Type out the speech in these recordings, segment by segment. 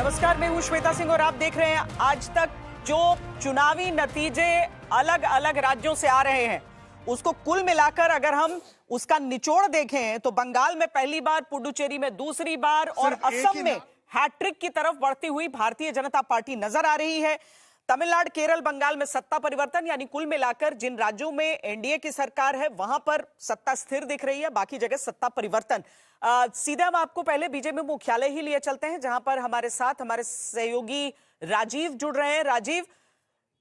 नमस्कार, मैं हूं श्वेता सिंह और आप देख रहे हैं आज तक। जो चुनावी नतीजे अलग अलग राज्यों से आ रहे हैं उसको कुल मिलाकर अगर हम उसका निचोड़ देखें तो बंगाल में पहली बार, पुडुचेरी में दूसरी बार और असम में हैट्रिक की तरफ बढ़ती हुई भारतीय जनता पार्टी नजर आ रही है। तमिलनाडु, केरल, बंगाल में सत्ता परिवर्तन, यानी कुल मिलाकर जिन राज्यों में एनडीए की सरकार है वहां पर सत्ता स्थिर दिख रही है, बाकी जगह सत्ता परिवर्तन। सीधे हम आपको पहले बीजेपी मुख्यालय ही लिए चलते हैं, जहां पर हमारे साथ हमारे सहयोगी राजीव जुड़ रहे हैं। राजीव,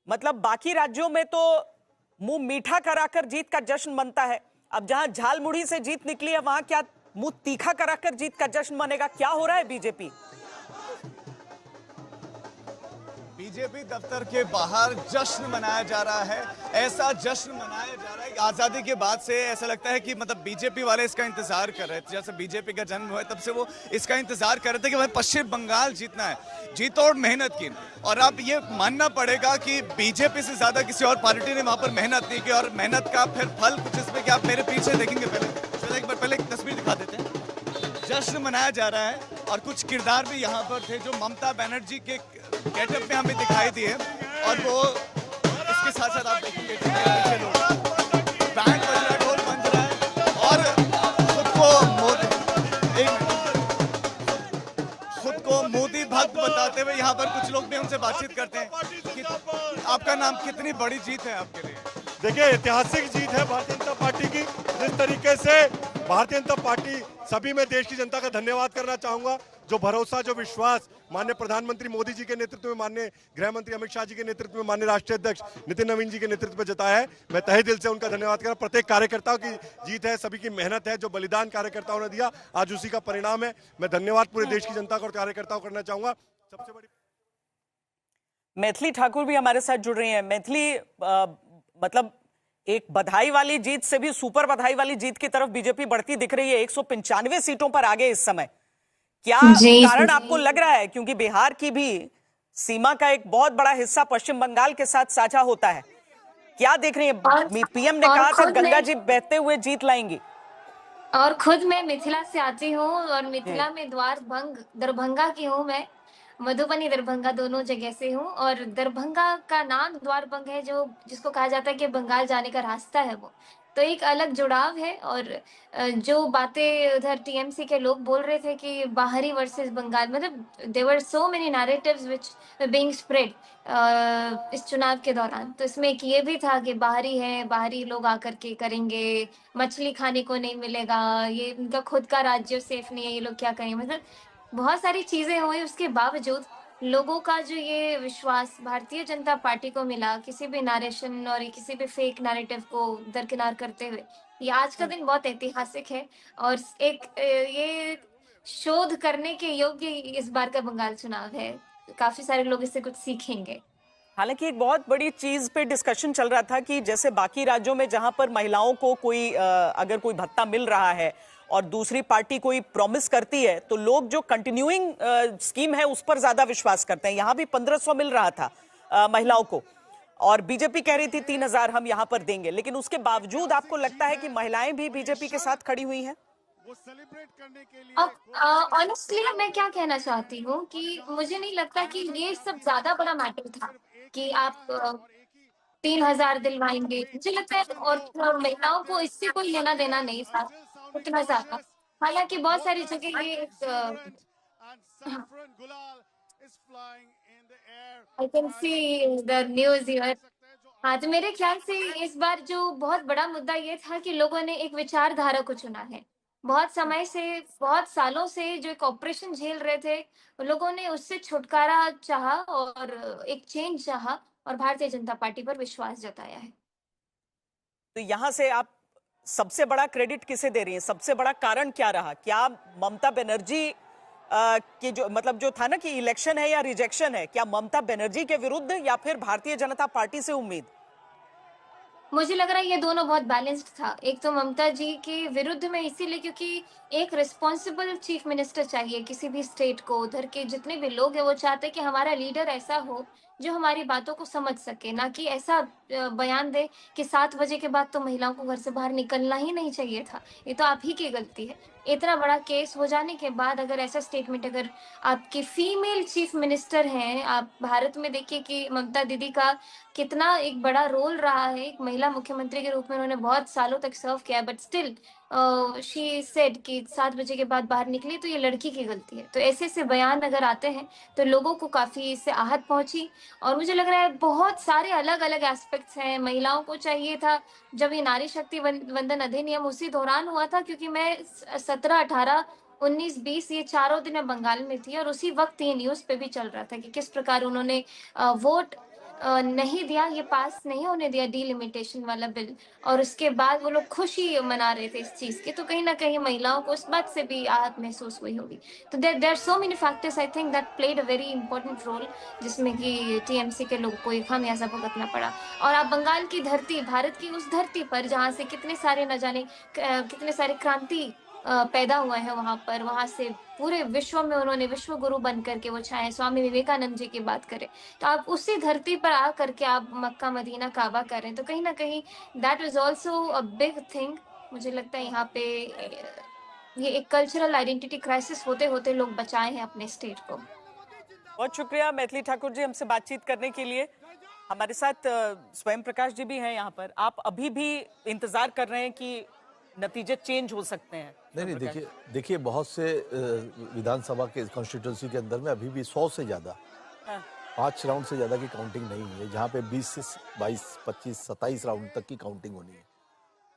मतलब बाकी राज्यों में तो मुंह मीठा कराकर जीत का जश्न मनता है, अब जहां झालमुड़ी से जीत निकली है वहां क्या मुंह तीखा कराकर जीत का जश्न मनेगा? क्या हो रहा है बीजेपी दफ्तर के बाहर जश्न मनाया जा रहा है। ऐसा जश्न मनाया जा रहा है आजादी के बाद से, ऐसा लगता है कि मतलब बीजेपी वाले इसका इंतजार कर रहे थे। जैसे बीजेपी का जन्म हुआ तब से वो इसका इंतजार कर रहे थे कि भाई पश्चिम बंगाल जीतना है, जीतो और मेहनत की। और अब ये मानना पड़ेगा कि बीजेपी से ज्यादा किसी और पार्टी ने वहां पर मेहनत नहीं की, और मेहनत का फिर फल कुछ इसमें कि आप मेरे पीछे देखेंगे। पहले एक बार पहले एक तस्वीर दिखा देते हैं। जश्न मनाया जा रहा है और कुछ किरदार भी यहाँ पर थे जो ममता बनर्जी के गेटअप में हमें दिखाई दिए, और वो इसके साथ साथ आप देखेंगे बैंड बज रहा है, ढोल बज रहा है, और खुद को मोदी भक्त बताते हुए यहाँ पर कुछ लोग भी हमसे बातचीत करते हैं कि आपका नाम, कितनी बड़ी जीत है आपके लिए? देखिए, ऐतिहासिक जीत है भारतीय जनता पार्टी की। जिस तरीके से भारतीय जनता पार्टी, सभी मैं देश की जनता का धन्यवाद करना चाहूंगा, जो भरोसा, जो विश्वास माननीय प्रधानमंत्री मोदी जी के नेतृत्व में, माननीय गृह मंत्री अमित शाह जी के नेतृत्व में, माननीय राष्ट्रीय अध्यक्ष नितिन नवीन जी के नेतृत्व में जताया है। मैं तहे दिल से उनका धन्यवाद कर, प्रत्येक कार्यकर्ता की जीत है, सभी की मेहनत है, जो बलिदान कार्यकर्ताओं ने दिया आज उसी का परिणाम है। मैं धन्यवाद पूरे देश की जनता और कार्यकर्ताओं को करना चाहूंगा। सबसे बड़ी मैथिली ठाकुर भी हमारे साथ जुड़ रही है। मैथिली, मतलब एक बधाई वाली जीत से भी सुपर बधाई वाली जीत की तरफ बीजेपी बढ़ती दिख रही है। 195 सीटों पर आगे इस समय, क्या कारण आपको लग रहा है? क्योंकि बिहार की भी सीमा का एक बहुत बड़ा हिस्सा पश्चिम बंगाल के साथ साझा होता है। क्या देख रही है? पीएम ने कहा था गंगा जी बहते हुए जीत लाएंगी, और खुद मैं मिथिला से आती हूँ और मिथिला में दरभंगा की हूँ मैं। मधुबनी दरभंगा दोनों जगह से हूँ, और दरभंगा का नाम द्वारबंग है, जो जिसको कहा जाता है कि बंगाल जाने का रास्ता है वो। तो एक अलग जुड़ाव है। और जो बातें उधर टीएमसी के लोग बोल रहे थे कि बाहरी वर्सेस बंगाल, मतलब there were so many narratives which being spread इस चुनाव के दौरान। तो इसमें एक ये भी था कि बाहरी है, बाहरी लोग आकर के करेंगे, मछली खाने को नहीं मिलेगा, ये उनका खुद का राज्य सेफ नहीं है, ये लोग क्या करेंगे। मतलब बहुत सारी चीजें हुई, उसके बावजूद लोगों का जो ये विश्वास भारतीय जनता पार्टी को मिला, किसी भी नरेशन और किसी भी फेक नैरेटिव को दरकिनार करते हुए, ये आज का दिन बहुत ऐतिहासिक है। और एक ये शोध करने के योग्य इस बार का बंगाल चुनाव है। काफी सारे लोग इससे कुछ सीखेंगे। हालांकि एक बहुत बड़ी चीज पे डिस्कशन चल रहा था कि जैसे बाकी राज्यों में जहां पर महिलाओं को कोई अगर कोई भत्ता मिल रहा है और दूसरी पार्टी कोई प्रॉमिस करती है तो लोग जो कंटिन्यूइंग स्कीम है उस पर ज्यादा विश्वास करते हैं। यहां भी 1500 मिल रहा था महिलाओं को, और बीजेपी कह रही थी 3000 हम यहां पर देंगे, लेकिन उसके बावजूद आपको लगता है कि महिलाएं भी बीजेपी के साथ खड़ी हुई हैं? वो सेलिब्रेट करने के लिए अब ऑनेस्टली मैं क्या कहना चाहती हूँ कि मुझे नहीं लगता कि ये सब ज्यादा बड़ा मैटर था कि आप 3000 दिलवाएंगे। मुझे लगता है और महिलाओं को इससे कोई लेना देना नहीं था उतना ज्यादा। हालांकि बहुत सारी जगह ये I can see the news here. हाँ, तो मेरे ख्याल से इस बार जो बहुत बड़ा मुद्दा ये था कि लोगों ने एक विचारधारा को चुना है। बहुत समय से, बहुत सालों से जो एक ऑपरेशन झेल रहे थे, लोगों ने उससे छुटकारा चाहा और एक चेंज चाहा, और भारतीय जनता पार्टी पर विश्वास जताया है। तो यहां से आप सबसे बड़ा क्रेडिट किसे दे रही हैं? सबसे बड़ा कारण क्या रहा? क्या ममता बनर्जी की जो मतलब जो था ना कि इलेक्शन है या रिजेक्शन है, क्या ममता बनर्जी के विरुद्ध या फिर भारतीय जनता पार्टी से उम्मीद? मुझे लग रहा है ये दोनों बहुत बैलेंस्ड था। एक तो ममता जी के विरुद्ध में इसीलिए क्योंकि एक रिस्पॉन्सिबल चीफ मिनिस्टर चाहिए किसी भी स्टेट को। उधर के जितने भी लोग हैं वो चाहते हैं कि हमारा लीडर ऐसा हो जो हमारी बातों को समझ सके, ना कि ऐसा बयान दे कि 7 बजे के बाद तो महिलाओं को घर से बाहर निकलना ही नहीं चाहिए था। ये तो आप ही की गलती है। इतना बड़ा केस हो जाने के बाद अगर ऐसा स्टेटमेंट, अगर आपकी फीमेल चीफ मिनिस्टर हैं, आप भारत में देखिए कि ममता दीदी का कितना एक बड़ा रोल रहा है, एक महिला मुख्यमंत्री के रूप में उन्होंने बहुत सालों तक सर्व किया, बट स्टिल शी सेड कि 7 बजे के बाद बाहर निकली तो ये लड़की की गलती है। तो ऐसे ऐसे बयान अगर आते हैं तो लोगों को काफी इससे आहत पहुंची, और मुझे लग रहा है बहुत सारे अलग अलग एस्पेक्ट्स हैं। महिलाओं को चाहिए था, जब ये नारी शक्ति वंदन अधिनियम उसी दौरान हुआ था, क्योंकि मैं 17, 18, 19, 20 ये चारों दिन मैं बंगाल में थी, और उसी वक्त ये न्यूज पे भी चल रहा था कि किस प्रकार उन्होंने वोट नहीं दिया, ये पास नहीं होने दिया डीलिमिटेशन वाला बिल, और उसके बाद वो लोग खुशी मना रहे थे इस चीज की। तो कहीं ना कहीं महिलाओं को उस बात से भी आहत महसूस हुई होगी। तो there are so many factors I think that played a very important role, जिसमें कि टीएमसी के लोगों को एक खामियाजा भुगतना पड़ा। और आप बंगाल की धरती, भारत की उस धरती पर जहाँ से कितने सारे न जाने कितने सारे क्रांति पैदा हुए हैं वहां पर, वहां से पूरे विश्व में उन्होंने विश्व गुरु बन करके वो छाए। स्वामी विवेकानंद जी की बात करें तो आप उसी धरती पर आ करके आप मक्का मदीना काबा कर रहे हैं, तो कहीं ना कहीं that is also a big thing. मुझे लगता है यहाँ पे ये एक कल्चरल आइडेंटिटी क्राइसिस होते होते लोग बचाए हैं अपने स्टेट को। बहुत शुक्रिया मैथिली ठाकुर जी हमसे बातचीत करने के लिए। हमारे साथ स्वयं प्रकाश जी भी हैं यहाँ पर। आप अभी भी इंतजार कर रहे हैं कि नतीजे चेंज हो सकते हैं? नहीं, देखिए बहुत से विधानसभा के कॉन्स्टिट्यूंसी के अंदर में अभी भी 100 से ज्यादा 5 राउंड से ज्यादा की काउंटिंग नहीं हुई है, जहाँ पे 20 से 22, 25, 27 राउंड तक की काउंटिंग होनी है।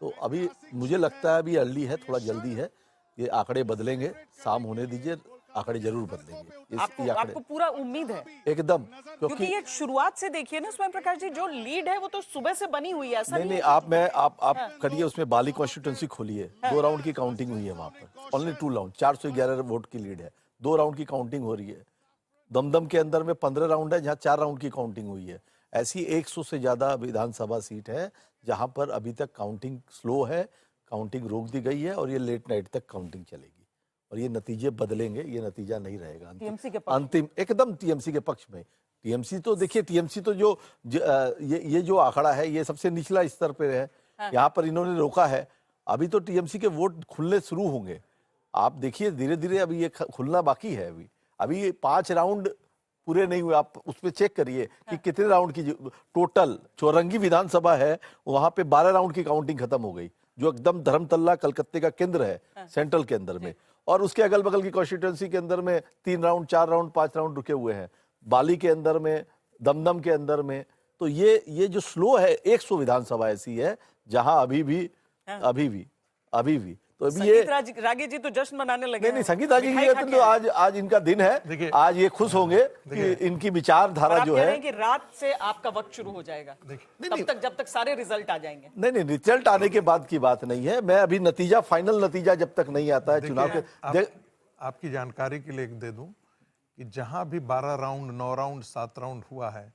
तो अभी मुझे लगता है अभी अर्ली है, थोड़ा जल्दी है। ये आंकड़े बदलेंगे, शाम होने दीजिए, आंकड़े जरूर बदलेंगे। आपको पूरा उम्मीद है? एकदम, क्योंकि ये शुरुआत से देखिए ना स्वयं प्रकाश जी, जो लीड है वो तो सुबह से बनी हुई है। ऐसा नहीं, आप करिए उसमें बाली कॉन्स्टिट्यूंसी खोलिए, 2 राउंड की काउंटिंग हुई है वहां पर, ओनली 2 राउंड, 411 वोट की लीड है, 2 राउंड की काउंटिंग हो रही है। दमदम के अंदर में 15 राउंड है, जहाँ 4 राउंड की काउंटिंग हुई है। ऐसी 100 से ज्यादा विधानसभा सीट है जहां पर अभी तक काउंटिंग स्लो है, काउंटिंग रोक दी गई है, और ये लेट नाइट तक काउंटिंग चलेगी, और ये नतीजे बदलेंगे। ये नतीजा नहीं रहेगा अंतिम, एकदम टीएमसी के पक्ष में। टीएमसी तो देखिए, टीएमसी तो ये जो आंकड़ा है ये सबसे निचला स्तर पे है। यहाँ पर इन्होंने रोका है। अभी तो टीएमसी के वोट खुलने शुरू होंगे, आप देखिए धीरे धीरे। अभी ये खुलना बाकी है। अभी 5 राउंड पूरे नहीं हुए। आप उस पर चेक करिए कि कितने राउंड की टोटल चौरंगी विधानसभा है, वहां पे 12 राउंड की काउंटिंग खत्म हो गई, जो एकदम धर्मतल्ला कलकत्ते का केंद्र है सेंट्रल के अंदर में। और उसके अगल बगल की कॉन्स्टिट्यूंसी के अंदर में 3 राउंड, 4 राउंड, 5 राउंड रुके हुए हैं। बाली के अंदर में, दमदम के अंदर में। तो ये जो स्लो है, 100 विधानसभा ऐसी है जहां अभी भी तो अभी ये रागी जी तो जश्न मनाने लगे। नहीं, संगीत रागी जी तो आज इनका दिन है। आज ये खुश होंगे कि इनकी विचारधारा जो है कि रात से आपका वक्त शुरू हो जाएगा, तब तक जब तक सारे रिजल्ट आ जाएंगे। नहीं, रिजल्ट आने के बाद की बात नहीं है। मैं अभी नतीजा, फाइनल नतीजा जब तक नहीं आता है चुनाव के। आपकी जानकारी के लिए दे दूं कि जहां भी 12 राउंड, 9 राउंड, 7 राउंड हुआ है,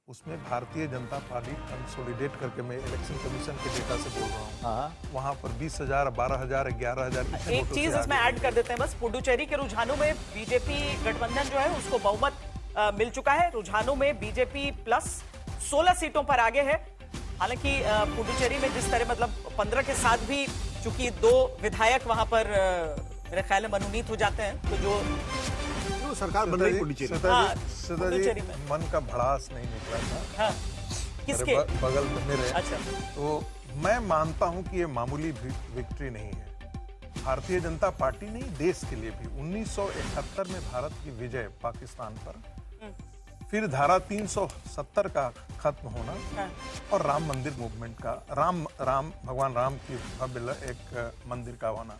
उसमें भारतीय जनता पार्टी कंसोलिडेट करके, मैं इलेक्शन कमीशन के डेटा से बोल रहा हूँ, वहां पर 20,000, 12,000, 11,000। एक चीज इसमें ऐड कर देते हैं बस, पुडुचेरी के रुझानों में बीजेपी गठबंधन जो है उसको बहुमत मिल चुका है। रुझानों में बीजेपी प्लस 16 सीटों पर आगे है। हालांकि पुडुचेरी में जिस तरह, मतलब 15 के साथ भी चूंकि 2 विधायक वहां पर मेरे ख्याल में मनोनीत हो जाते हैं, तो जो सरकार बन रही पुडुचेरी में मन का भड़ास नहीं निकला था। किसके बगल में मेरे। अच्छा, तो मैं मानता हूं कि ये मामूली विक्ट्री नहीं है भारतीय जनता पार्टी नहीं, देश के लिए भी। 1971 में भारत की विजय पाकिस्तान पर, फिर धारा 370 का खत्म होना, और राम मंदिर मूवमेंट का, भगवान राम की भव्य एक मंदिर का होना।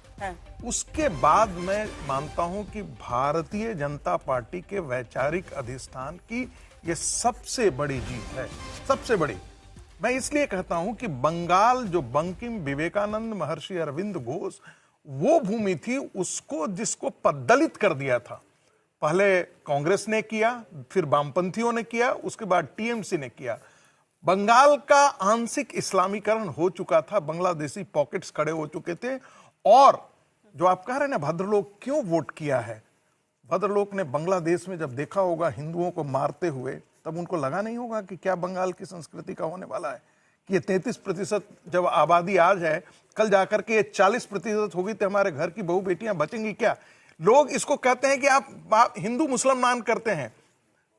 उसके बाद मैं मानता हूं कि भारतीय जनता पार्टी के वैचारिक अधिष्ठान की ये सबसे बड़ी जीत है, सबसे बड़ी। मैं इसलिए कहता हूं कि बंगाल, जो बंकिम, विवेकानंद, महर्षि अरविंद घोष, वो भूमि थी, उसको जिसको पद्दलित कर दिया था। पहले कांग्रेस ने किया, फिर वामपंथियों ने किया, उसके बाद टीएमसी ने किया। बंगाल का आंशिक इस्लामीकरण हो चुका था, बांग्लादेशी पॉकेट्स खड़े हो चुके थे। और जो आप कह रहे हैं ना, भद्रलोक क्यों वोट किया है, भद्रलोक ने बांग्लादेश में जब देखा होगा हिंदुओं को मारते हुए, तब उनको लगा नहीं होगा कि क्या बंगाल की संस्कृति का होने वाला है, कि ये 33% जब आबादी आज है, कल जाकर के ये 40% होगी तो हमारे घर की बहू बेटियां बचेंगी क्या? लोग इसको कहते हैं कि आप हिंदू मुसलमान करते हैं।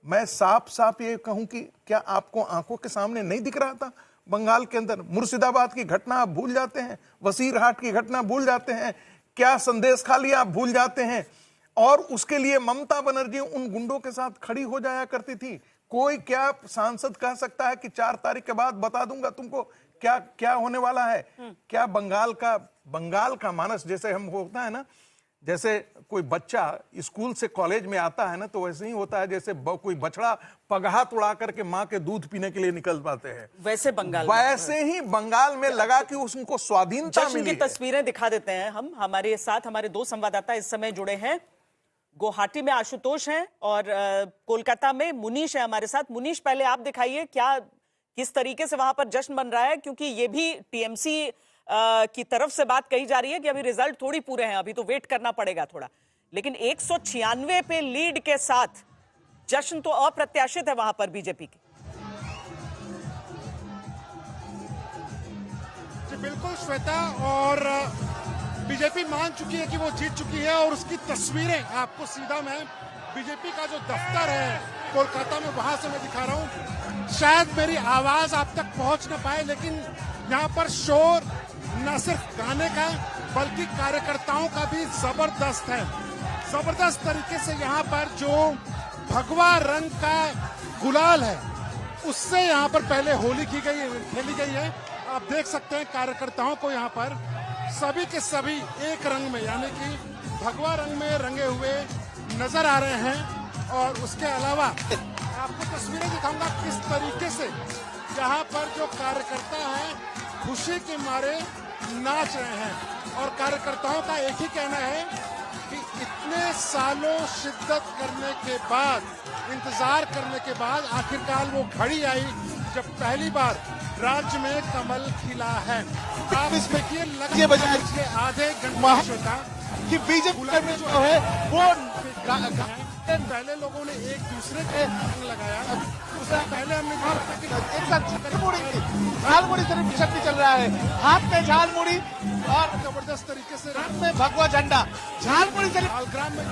मैं साफ साफ ये कहूं कि क्या आपको आंखों के सामने नहीं दिख रहा था बंगाल के अंदर? मुर्शिदाबाद की घटना आप भूल जाते हैं, वसीरहाट की घटना भूल जाते हैं, क्या संदेश खाली आप भूल जाते हैं। और उसके लिए ममता बनर्जी उन गुंडों के साथ खड़ी हो जाया करती थी। कोई क्या सांसद कह सकता है कि 4 तारीख के बाद बता दूंगा तुमको क्या क्या होने वाला है? क्या बंगाल का मानस जैसे हम होता है ना, जैसे कोई बच्चा स्कूल से कॉलेज में आता है ना, तो वैसे ही होता है जैसे कोई बछड़ा पगहा तोड़ा करके माँ के दूध पीने के लिए निकल पाते हैं, वैसे ही बंगाल में लगा कि उसको स्वाधीनता मिली। की तस्वीरें दिखा देते हैं हम। हमारे साथ हमारे 2 संवाददाता इस समय जुड़े हैं। गुवाहाटी में आशुतोष हैं और कोलकाता में मुनीश है हमारे साथ। मुनीश, पहले आप दिखाइए किस तरीके से वहां पर जश्न बन रहा है, क्योंकि ये भी टीएमसी की तरफ से बात कही जा रही है कि अभी रिजल्ट थोड़ी पूरे हैं, अभी तो वेट करना पड़ेगा थोड़ा, लेकिन 196 पे लीड के साथ जश्न तो अप्रत्याशित है वहां पर बीजेपी की। जी बिल्कुल श्वेता, और बीजेपी मान चुकी है कि वो जीत चुकी है और उसकी तस्वीरें आपको सीधा मैं बीजेपी का जो दफ्तर है कोलकाता में वहां से मैं दिखा रहा हूं। शायद मेरी आवाज आप तक पहुंच न पाए, लेकिन यहाँ पर शोर न सिर्फ गाने का बल्कि कार्यकर्ताओं का भी जबरदस्त है। जबरदस्त तरीके से यहाँ पर जो भगवा रंग का गुलाल है उससे यहाँ पर पहले होली खेली गई है। आप देख सकते हैं कार्यकर्ताओं को यहाँ पर सभी के सभी एक रंग में यानी कि भगवा रंग में रंगे हुए नजर आ रहे हैं। और उसके अलावा आपको तस्वीरें दिखाऊंगा किस तरीके से यहाँ पर जो कार्यकर्ता हैं खुशी के मारे नाच रहे हैं। और कार्यकर्ताओं का एक ही कहना है कि इतने सालों शिद्दत करने के बाद, इंतजार करने के बाद आखिरकार वो घड़ी आई जब पहली बार राज्य में कमल खिला है। आप इस देखिए लगे बजाय आधे घंटे कि बीजेपी में जो है वो पहले लोगों ने एक दूसरे के रंग लगाया, उससे पहले हमने एक साथ झालमुड़ी से शक्ति चल रहा है, हाथ में झालमुड़ी और जबरदस्त तरीके से हाथ में भगवा झंडा झालमुड़ी से लालग्राम में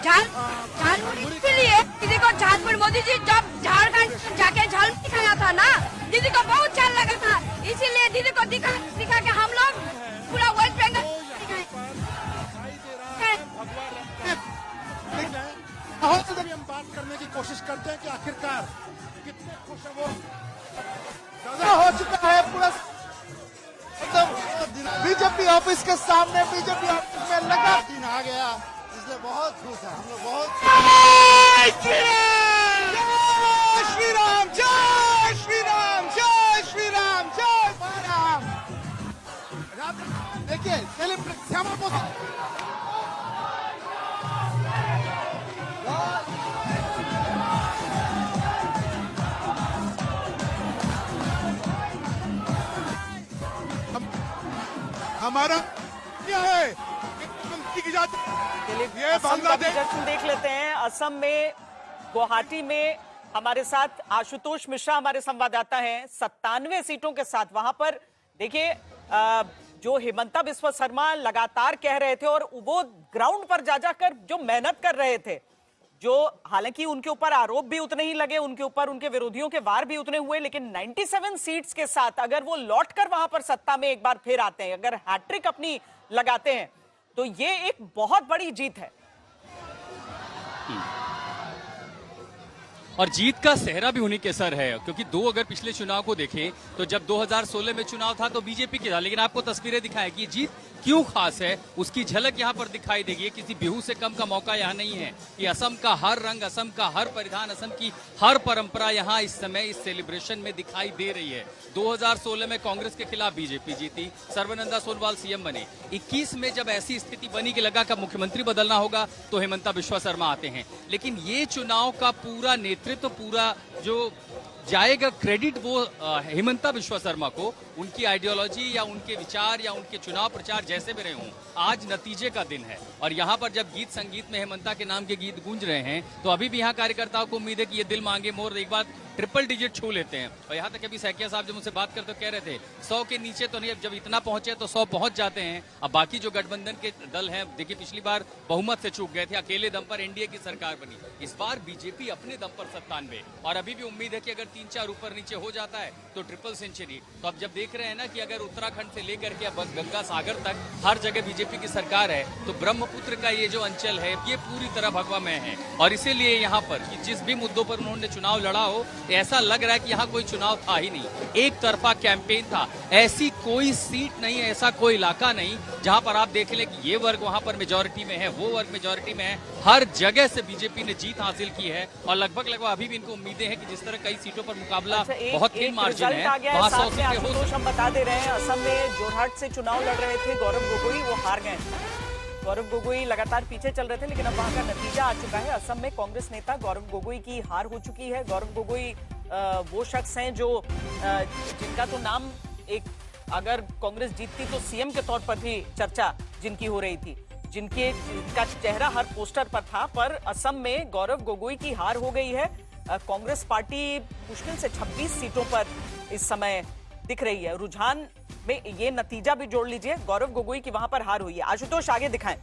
झालमुड़ी इसलिए दीदी को झालमुड़ी, मोदी जी जब झारखंड जाके झालमुड़ी खाया था ना, दीदी को बहुत अच्छा लगा था, इसीलिए दीदी को दिखा के हम लोग पूरा वेस्ट बंगाल हम बात करने की कोशिश करते हैं कि आखिरकार कितने खुश है वो हो चुका है पूरा एकदम बीजेपी ऑफिस के सामने। बीजेपी ऑफिस में लगा दिन आ गया, इसलिए बहुत खुश है हम लोग। बहुत श्री राम, जय श्री राम, जय श्री राम, जय राम। देखिए हमारा क्या है ये बांग्लादेश जश्न देख लेते हैं। असम में गुवाहाटी में हमारे साथ आशुतोष मिश्रा हमारे संवाददाता हैं 97 सीटों के साथ। वहां पर देखिए जो हिमंता बिस्वा शर्मा लगातार कह रहे थे और वो ग्राउंड पर जा जाकर जो मेहनत कर रहे थे, जो हालांकि उनके ऊपर आरोप भी उतने ही लगे, उनके ऊपर उनके विरोधियों के वार भी उतने हुए, लेकिन 97 सीट्स के साथ अगर वो लौटकर वहां पर सत्ता में एक बार फिर आते हैं, अगर हैट्रिक अपनी लगाते हैं, तो ये एक बहुत बड़ी जीत है। और जीत का सेहरा भी उन्हीं के सर है, क्योंकि अगर पिछले चुनाव को देखें तो जब 2016 में चुनाव था तो बीजेपी के था, लेकिन आपको तस्वीरें दिखाएं कि जीत क्यों खास है उसकी झलक यहाँ पर दिखाई देगी। किसी बिहू से कम का मौका यहाँ नहीं है कि असम का हर रंग, असम का हर परिधान, असम की हर परंपरा यहाँ इस समय इस सेलिब्रेशन में दिखाई दे रही है। 2016 में कांग्रेस के खिलाफ बीजेपी जीती, सर्बानंद सोनोवाल सीएम बने। 21 में जब ऐसी स्थिति बनी कि लगा कि मुख्यमंत्री बदलना होगा तो हिमंता बिस्वा शर्मा आते हैं, लेकिन ये चुनाव का पूरा नेतृत्व, पूरा जो जाएगा क्रेडिट वो हिमंता बिस्वा शर्मा को, उनकी आइडियोलॉजी या उनके विचार या उनके चुनाव प्रचार जैसे भी रहे हों, आज नतीजे का दिन है। और यहाँ पर जब गीत संगीत में हेमंता के नाम के गीत गूंज रहे हैं, तो अभी भी यहाँ कार्यकर्ताओं को उम्मीद है कि ये दिल मांगे मोर एक बार ट्रिपल डिजिट छू लेते हैं। और यहाँ तक अभी सैकिया साहब जब मुझसे बात करते कह रहे थे 100 के नीचे तो नहीं, अब जब इतना पहुंचे तो 100 पहुंच जाते हैं। अब बाकी जो गठबंधन के दल हैं, देखिए पिछली बार बहुमत से चूक गए थे, अकेले दम पर एनडीए की सरकार बनी। इस बार बीजेपी अपने दम पर 97, और अभी भी उम्मीद है कि अगर 3-4 ऊपर नीचे हो जाता है तो ट्रिपल सेंचुरी। तो अब जब देख रहे हैं ना कि अगर उत्तराखंड से लेकर के अब गंगा सागर तक हर जगह बीजेपी की सरकार है, तो ब्रह्मपुत्र का ये जो अंचल है ये पूरी तरह भगवामय है। और इसीलिए यहाँ पर जिस भी मुद्दों पर उन्होंने चुनाव लड़ा हो, ऐसा लग रहा है कि यहाँ कोई चुनाव था ही नहीं, एक तरफा कैंपेन था। ऐसी कोई सीट नहीं, ऐसा कोई इलाका नहीं जहां पर आप देख लें कि ये वर्ग वहां पर मेजॉरिटी में है, वो वर्ग मेजॉरिटी में है। हर जगह से बीजेपी ने जीत हासिल की है और लगभग अभी भी इनको उम्मीदें हैं कि जिस तरह कई सीटों पर मुकाबला बहुत थिन मार्जिन है, वहां 100 सीटें हो सकती हैं। हम बता दे रहे हैं, असम में जोरहाट से चुनाव लड़ रहे थे गौरव गोगोई, वो हार गए। गौरव गोगोई लगातार पीछे चल रहे थे, लेकिन अब वहां का नतीजा आ चुका है। असम में कांग्रेस नेता गौरव गोगोई की हार हो चुकी है। गौरव गोगोई वो शख्स हैं जो जिनका तो नाम एक अगर कांग्रेस जीतती तो सीएम के तौर पर भी चर्चा जिनकी हो रही थी, जिनका चेहरा हर पोस्टर पर था। पर असम में गौरव गोगोई की हार हो गई है। कांग्रेस पार्टी मुश्किल से 26 सीटों पर इस समय दिख रही है। रुझान में ये नतीजा भी जोड़ लीजिए, गौरव गोगोई की वहां पर हार हुई है। आशुतोष आगे दिखाएं।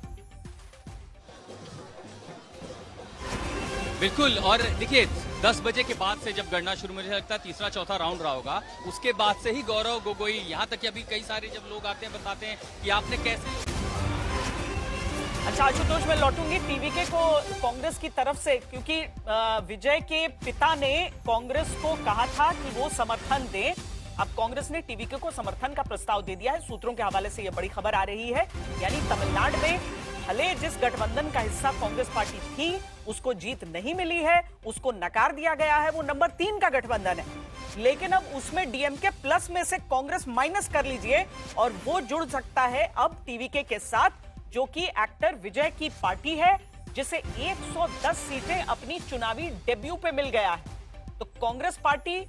बिल्कुल, और देखिए 10 बजे के बाद से जब गणना शुरू, मुझे लगता है तीसरा चौथा राउंड रहा होगा, उसके बाद से ही गौरव गोगोई, यहाँ तक कि अभी कई सारे जब लोग आते हैं बताते हैं कि आपने कैसे। अच्छा आशुतोष, मैं लौटूंगी टीवीके को कांग्रेस की तरफ से, क्योंकि विजय के पिता ने कांग्रेस को कहा था कि वो समर्थन दे। अब कांग्रेस ने टीवीके को समर्थन का प्रस्ताव दे दिया है। सूत्रों के हवाले से यह बड़ी खबर आ रही है, यानी तमिलनाडु में भले जिस गठबंधन का हिस्सा कांग्रेस पार्टी थी उसको जीत नहीं मिली है, उसको नकार दिया गया है, वो नंबर 3 का गठबंधन है, लेकिन अब उसमें डीएमके प्लस में से कांग्रेस माइनस कर लीजिए और वो जुड़ सकता है अब टीवीके के साथ, जो कि एक्टर विजय की पार्टी है, जिसे 110 सीटें अपनी चुनावी डेब्यू पे मिल गया है। तो कांग्रेस पार्टी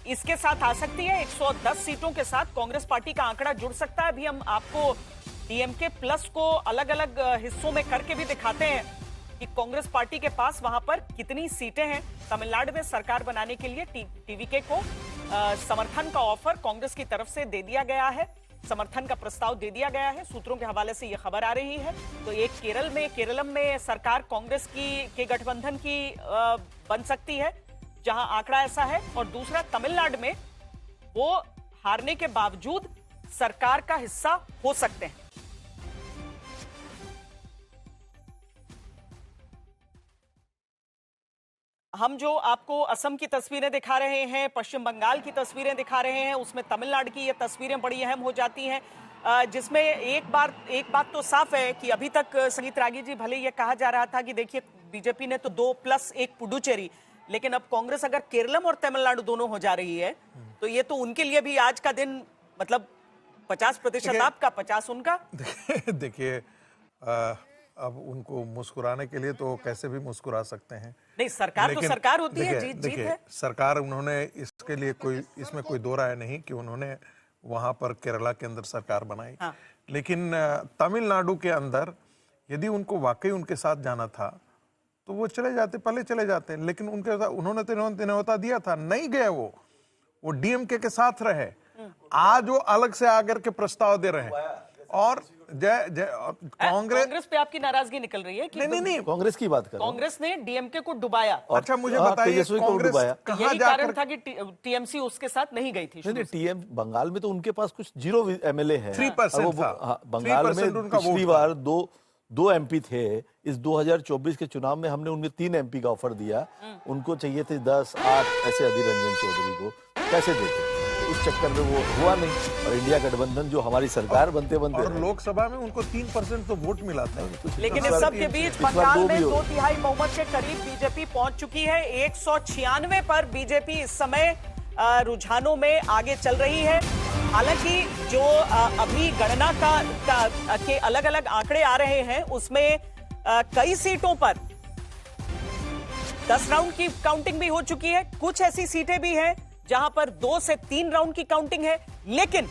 इसके साथ आ सकती है। 110 सीटों के साथ कांग्रेस पार्टी का आंकड़ा जुड़ सकता है। अभी हम आपको डीएमके प्लस को अलग अलग हिस्सों में करके भी दिखाते हैं कि कांग्रेस पार्टी के पास वहां पर कितनी सीटें हैं। तमिलनाडु में सरकार बनाने के लिए टीवीके को समर्थन का ऑफर कांग्रेस की तरफ से दे दिया गया है, समर्थन का प्रस्ताव दे दिया गया है। सूत्रों के हवाले से यह खबर आ रही है। तो एक केरलम में सरकार कांग्रेस के गठबंधन की बन सकती है, जहां आंकड़ा ऐसा है, और दूसरा तमिलनाडु में वो हारने के बावजूद सरकार का हिस्सा हो सकते हैं। हम जो आपको असम की तस्वीरें दिखा रहे हैं, पश्चिम बंगाल की तस्वीरें दिखा रहे हैं, उसमें तमिलनाडु की ये तस्वीरें बड़ी अहम हो जाती हैं, जिसमें एक बात तो साफ है कि अभी तक संगीत रागी जी, भले ये कहा जा रहा था कि देखिए बीजेपी ने तो 2+1 पुडुचेरी, लेकिन अब कांग्रेस अगर केरलम और तमिलनाडु दोनों हो जा रही है तो ये तो उनके लिए भी आज का दिन, मतलब 50% आपका 50 उनका। देखिए अब उनको मुस्कुराने के लिए तो कैसे भी मुस्कुरा सकते हैं। नहीं, सरकार तो सरकार होती है, जीत है। सरकार, उन्होंने इसके लिए इसमें कोई दो राय नहीं कि उन्होंने वहां पर केरला के अंदर सरकार बनाई। हाँ। लेकिन तमिलनाडु के अंदर यदि उनको वाकई उनके साथ जाना था तो वो चले जाते, पहले चले जाते, लेकिन उन्होंने तो न्योता दिया था, नहीं गए वो डीएमके के साथ रहे। आज वो अलग से आकर के प्रस्ताव दे रहे हैं और कांग्रेस पे आपकी नाराजगी निकल रही है कि नहीं कांग्रेस की बात कर, कांग्रेस ने डीएमके को डुबाया। अच्छा मुझे बताइए, यही कारण था कि टीएमसी उसके साथ नहीं गई थी। नहीं, बंगाल में तो उनके पास कुछ 0 एमएलए है, 3% था। बंगाल में पिछली बार दो एमपी थे। इस 2024 के चुनाव में हमने उनमें 3 एमपी का ऑफर दिया, उनको चाहिए थे 10, 8 ऐसे अधीर रंजन चौधरी को कैसे देते, उस चक्कर में वो हुआ नहीं। और इंडिया गठबंधन जो हमारी सरकार बनते और लोकसभा में उनको 3% तो वोट मिला था। लेकिन इस सब के बीच बंगाल में 2/3 बहुमत के करीब बीजेपी पहुंच चुकी है। 196 पर बीजेपी इस समय रुझानों में आगे चल रही है। हालांकि जो अभी गणना के अलग अलग आंकड़े आ रहे हैं, उसमें कई सीटों पर 10 राउंड की काउंटिंग भी हो चुकी है। कुछ ऐसी सीटें भी हैं जहां पर 2 से 3 राउंड की काउंटिंग है। लेकिन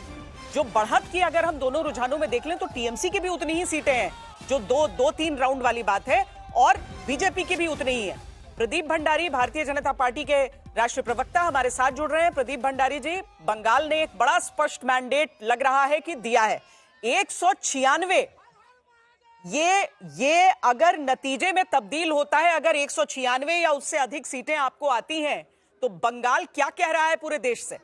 जो बढ़त की अगर हम दोनों रुझानों में देख लें तो टीएमसी की भी उतनी ही सीटें हैं जो 2-3 राउंड वाली बात है, और बीजेपी की भी उतनी ही है। प्रदीप भंडारी, भारतीय जनता पार्टी के राष्ट्रीय प्रवक्ता, हमारे साथ जुड़ रहे हैं। प्रदीप भंडारी जी, बंगाल ने एक बड़ा स्पष्ट मैंडेट लग रहा है कि दिया है 196। ये अगर नतीजे में तब्दील होता है, अगर 196 या उससे अधिक सीटें आपको आती हैं, तो बंगाल क्या कह रहा है पूरे देश से?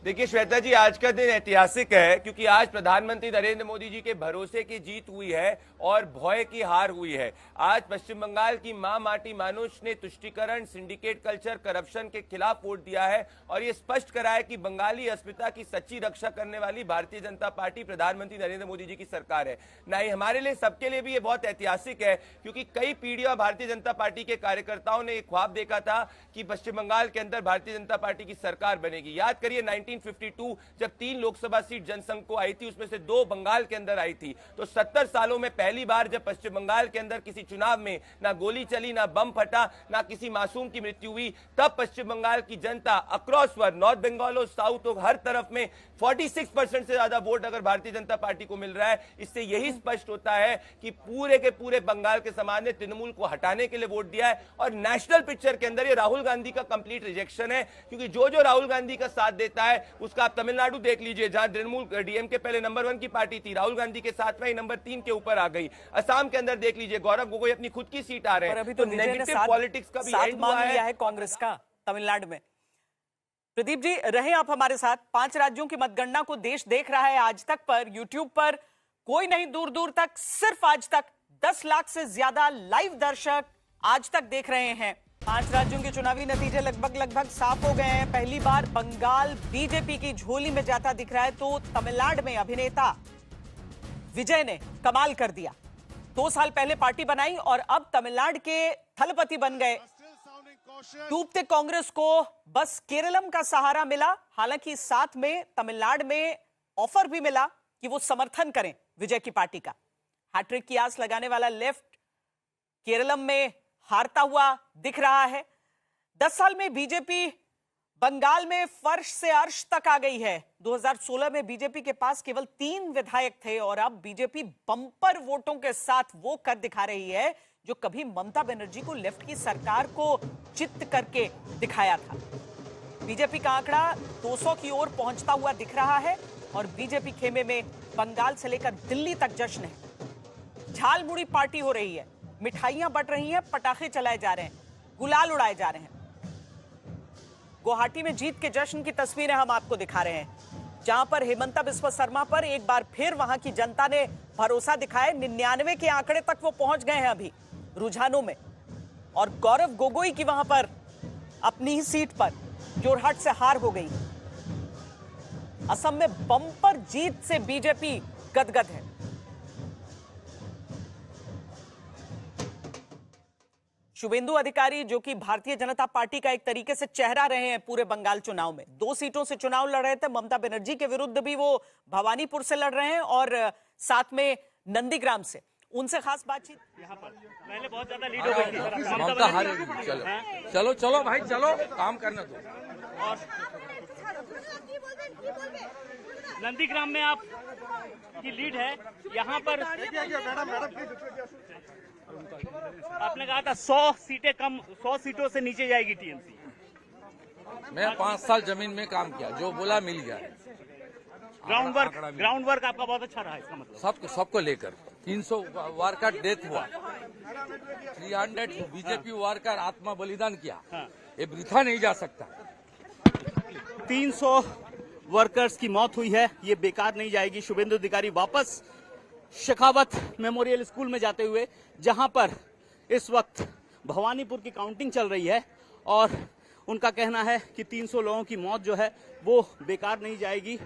देखिए श्वेता जी, आज का दिन ऐतिहासिक है क्योंकि आज प्रधानमंत्री नरेंद्र मोदी जी के भरोसे की जीत हुई है और भय की हार हुई है। आज पश्चिम बंगाल की मां माटी मानुष ने तुष्टीकरण, सिंडिकेट कल्चर, करप्शन के खिलाफ वोट दिया है और ये स्पष्ट करा है कि बंगाली अस्मिता की सच्ची रक्षा करने वाली भारतीय जनता पार्टी प्रधानमंत्री नरेंद्र मोदी जी की सरकार है। ना ही हमारे लिए, सबके लिए भी ये बहुत ऐतिहासिक है क्योंकि कई पीढ़ियां भारतीय जनता पार्टी के कार्यकर्ताओं ने एक ख्वाब देखा था कि पश्चिम बंगाल के अंदर भारतीय जनता पार्टी की सरकार बनेगी। याद करिए 1952 जब 3 लोकसभा सीट जनसंघ को आई थी, उसमें से 2 बंगाल के अंदर आई थी। तो 70 सालों में पहली बार जब पश्चिम बंगाल के अंदर किसी चुनाव में ना गोली चली, ना बम फटा, ना किसी मासूम की मृत्यु हुई, तब पश्चिम बंगाल की जनता अक्रॉस वर नॉर्थ बंगाल और साउथ और हर तरफ में 46% से ज्यादा वोट अगर भारतीय जनता पार्टी को मिल रहा है, इससे यही स्पष्ट होता है कि पूरे के पूरे बंगाल के समाज ने तृणमूल को हटाने के लिए वोट दिया है। और नेशनल पिक्चर के अंदर ये राहुल गांधी का कंप्लीट रिजेक्शन है क्योंकि जो राहुल गांधी का साथ देता है उसका आप तमिलनाडु देख लीजिए, जहां तृणमूल डीएमके पहले नंबर 1 की पार्टी थी, राहुल गांधी के साथ में नंबर 3 के ऊपर आ गई। असम के अंदर देख लीजिए, गौरव गोगोई अपनी खुद की सीट आ रहे हैं। अभी तो नेगेटिव पॉलिटिक्स का भी एंड हुआ है कांग्रेस का तमिलनाडु में। प्रदीप जी, रहे आप हमारे साथ। 5 राज्यों की मतगणना को देश देख रहा है आज तक पर, यूट्यूब पर कोई नहीं, दूर दूर तक, सिर्फ आज तक 10 लाख से ज्यादा लाइव दर्शक आज तक देख रहे हैं। 5 राज्यों के चुनावी नतीजे लगभग साफ हो गए हैं। पहली बार बंगाल बीजेपी की झोली में जाता दिख रहा है, तो तमिलनाडु में अभिनेता विजय ने कमाल कर दिया। 2 साल पहले पार्टी बनाई और अब तमिलनाडु के थलपति बन गए। डूबते कांग्रेस को बस केरलम का सहारा मिला, हालांकि साथ में तमिलनाडु में ऑफर भी मिला कि वो समर्थन करें विजय की पार्टी का। हैट्रिक की आस लगाने वाला लेफ्ट केरलम में हारता हुआ दिख रहा है। 10 साल में बीजेपी बंगाल में फर्श से अर्श तक आ गई है। 2016 में बीजेपी के पास केवल 3 विधायक थे और अब बीजेपी बम्पर वोटों के साथ वो कर दिखा रही है जो कभी ममता बनर्जी को लेफ्ट की सरकार को चित्त करके दिखाया था। बीजेपी का आंकड़ा 200 की ओर पहुंचता हुआ दिख रहा है और बीजेपी खेमे में बंगाल से लेकर दिल्ली तक जश्न है। झालमुड़ी पार्टी हो रही है, मिठाइयां बंट रही हैं, पटाखे चलाए जा रहे हैं, गुलाल उड़ाए जा रहे हैं। गुवाहाटी में जीत के जश्न की तस्वीरें हम आपको दिखा रहे हैं, जहां पर हेमंता बिस्वा शर्मा पर एक बार फिर वहां की जनता ने भरोसा दिखाया। 99 के आंकड़े तक वो पहुंच गए हैं अभी रुझानों में, और गौरव गोगोई की वहां पर अपनी ही सीट पर जोरहाट से हार हो गई। असम में बम्पर जीत से बीजेपी गदगद है। शुभेंदु अधिकारी, जो कि भारतीय जनता पार्टी का एक तरीके से चेहरा रहे हैं पूरे बंगाल चुनाव में, 2 सीटों से चुनाव लड़ रहे थे। ममता बनर्जी के विरुद्ध भी वो भवानीपुर से लड़ रहे हैं और साथ में नंदीग्राम से। उनसे खास बातचीत यहाँ पर पहले बहुत ज्यादा लीड हो गई थी, ममता हारेगी। चलो चलो भाई, चलो काम करना दो। और नंदीग्राम में आप की लीड है, यहाँ पर आपने कहा था 100 सीटें कम, 100 सीटों से नीचे जाएगी टीएमसी। मैं 5 साल जमीन में काम किया, जो बोला मिल गया। ग्राउंड वर्क आपका बहुत अच्छा रहा, इसका मतलब सबको लेकर 300 वर्कर डेथ हुआ, 300 बीजेपी वर्कर आत्मा बलिदान किया। ये वृथा नहीं जा सकता। 300 वर्कर्स की मौत हुई है, ये बेकार नहीं जाएगी। शुभेंदु अधिकारी वापस शेखावत मेमोरियल स्कूल में जाते हुए, जहां पर इस वक्त भवानीपुर की काउंटिंग चल रही है, और उनका कहना है कि 300 लोगों की मौत जो है वो बेकार नहीं जाएगी,